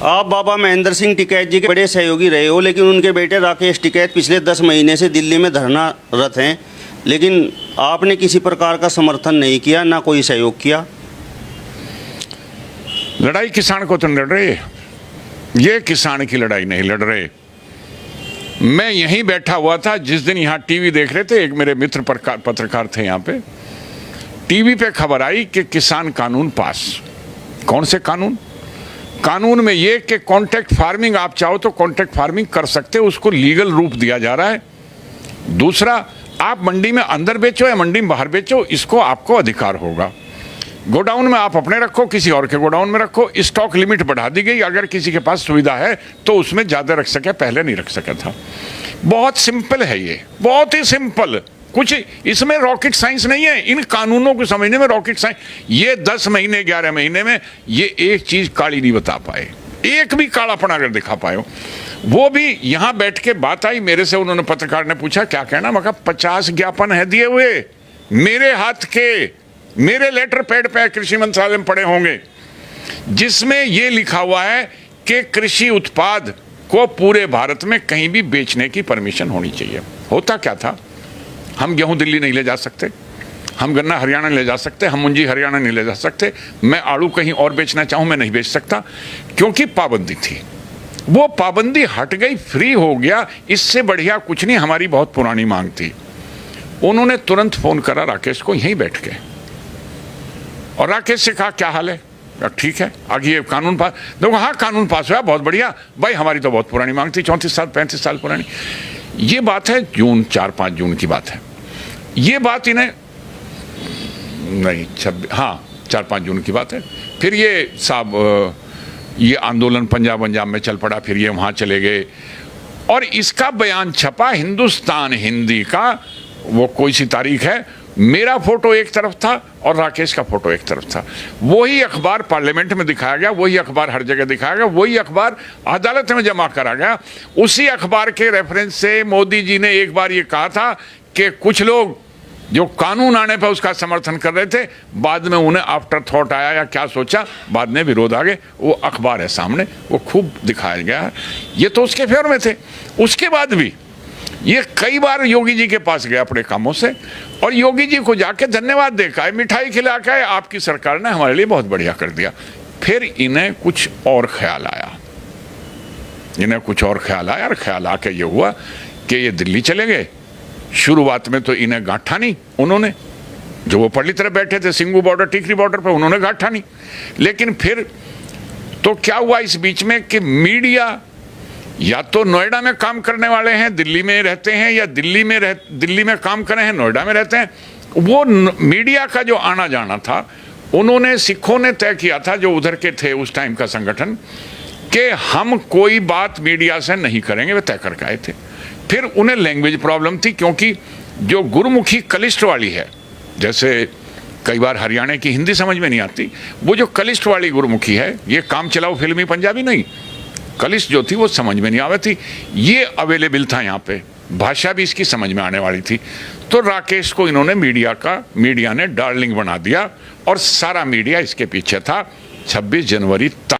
आप बाबा महेंद्र सिंह टिकैत जी के बड़े सहयोगी रहे हो, लेकिन उनके बेटे राकेश टिकैत पिछले 10 महीने से दिल्ली में धरनारत हैं, लेकिन आपने किसी प्रकार का समर्थन नहीं किया, ना कोई सहयोग किया। लड़ाई किसान को तो लड़ रहे, ये किसान की लड़ाई नहीं लड़ रहे। मैं यहीं बैठा हुआ था जिस दिन यहाँ टीवी देख रहे थे, एक मेरे मित्र पत्रकार थे यहाँ पे, टीवी पे खबर आई कि किसान कानून पास। कौन से कानून? कानून में ये कि कॉन्ट्रैक्ट फार्मिंग आप चाहो तो कॉन्ट्रैक्ट फार्मिंग कर सकते हो, उसको लीगल रूप दिया जा रहा है। दूसरा, आप मंडी में अंदर बेचो या मंडी में बाहर बेचो, इसको आपको अधिकार होगा। गोडाउन में आप अपने रखो, किसी और के गोडाउन में रखो। स्टॉक लिमिट बढ़ा दी गई, अगर किसी के पास सुविधा है तो उसमें ज़्यादा रख सके, पहले नहीं रख सका था। बहुत सिंपल है ये, बहुत ही सिंपल, कुछ इसमें रॉकेट साइंस नहीं है। इन कानूनों को समझने में रॉकेट साइंस, ये 10 महीने 11 महीने में ये एक चीज़ काली नहीं बता पाए, एक भी कालापन अगर दिखा पाए हो। वो भी यहाँ बैठ के बात आई मेरे से, उन्होंने, पत्रकार ने पूछा क्या कहना, मैं कहा 50 ज्ञापन है दिए हुए मेरे हाथ के, मेरे लेटर पैड पे कृषि मंत्रालय में पड़े होंगे, जिसमें यह लिखा हुआ है कि कृषि उत्पाद को पूरे भारत में कहीं भी बेचने की परमिशन होनी चाहिए। होता क्या था, हम गेहूं दिल्ली नहीं ले जा सकते, हम गन्ना हरियाणा नहीं ले जा सकते, हम मुंजी हरियाणा नहीं ले जा सकते, मैं आलू कहीं और बेचना चाहूं मैं नहीं बेच सकता, क्योंकि पाबंदी थी। वो पाबंदी हट गई, फ्री हो गया, इससे बढ़िया कुछ नहीं। हमारी बहुत पुरानी मांग थी। उन्होंने तुरंत फोन करा राकेश को, यहीं बैठ के, और राकेश से कहा क्या हाल है, ठीक है, आगे ये कानून पास। देखो हाँ कानून पास हुआ, बहुत बढ़िया भाई, हमारी तो बहुत पुरानी मांग थी, 34 साल 35 साल पुरानी। ये बात है जून, 4-5 जून की बात है। ये बात इन्हें नहीं 4-5 जून की बात है। फिर ये साहब ये आंदोलन पंजाब में चल पड़ा, फिर ये वहाँ चले गए, और इसका बयान छपा हिंदुस्तान हिंदी का, वो कोई सी तारीख है, मेरा फोटो एक तरफ था और राकेश का फोटो एक तरफ था। वही अखबार पार्लियामेंट में दिखाया गया, वही अखबार हर जगह दिखाया गया, वही अखबार अदालत में जमा करा गया। उसी अखबार के रेफरेंस से मोदी जी ने एक बार ये कहा था कि कुछ लोग जो कानून आने पर उसका समर्थन कर रहे थे, बाद में उन्हें आफ्टर थॉट आया या क्या सोचा, बाद में विरोध आ गए। वो अखबार है सामने, वो खूब दिखाया गया है। ये तो उसके फेवर में थे। उसके बाद भी ये कई बार योगी जी के पास गया अपने कामों से, और योगी जी को जाके धन्यवाद देखा है, मिठाई खिला के, आपकी सरकार ने हमारे लिए बहुत बढ़िया कर दिया। फिर इन्हें कुछ और ख्याल आया, और ख्याल आके ये हुआ कि ये दिल्ली चले गए। शुरुआत में तो इन्हें गांठा नहीं, उन्होंने जो वो पल्ली तरफ बैठे थे सिंगू बॉर्डर, टिकरी बॉर्डर पर, उन्होंने गांठा नहीं। लेकिन फिर तो क्या हुआ इस बीच में कि मीडिया या तो नोएडा में काम करने वाले हैं, दिल्ली में रहते हैं, या दिल्ली में काम कर रहे हैं, नोएडा में रहते हैं। वो मीडिया का जो आना जाना था, उन्होंने, सिखों ने तय किया था, जो उधर के थे उस टाइम का संगठन, कि हम कोई बात मीडिया से नहीं करेंगे, वे तय करके आए थे। फिर उन्हें लैंग्वेज प्रॉब्लम थी, क्योंकि जो गुरुमुखी कलिष्ट वाली है, जैसे कई बार हरियाणा की हिंदी समझ में नहीं आती, वो जो कलिष्ट वाली गुरुमुखी है, ये काम चलाओ फिल्मी पंजाबी नहीं, कलिष्ट जो थी वो समझ में नहीं आती थी। ये अवेलेबल था यहाँ पे, भाषा भी इसकी समझ में आने वाली थी। तो राकेश को इन्होंने मीडिया ने डार्लिंग बना दिया, और सारा मीडिया इसके पीछे था। 26 जनवरी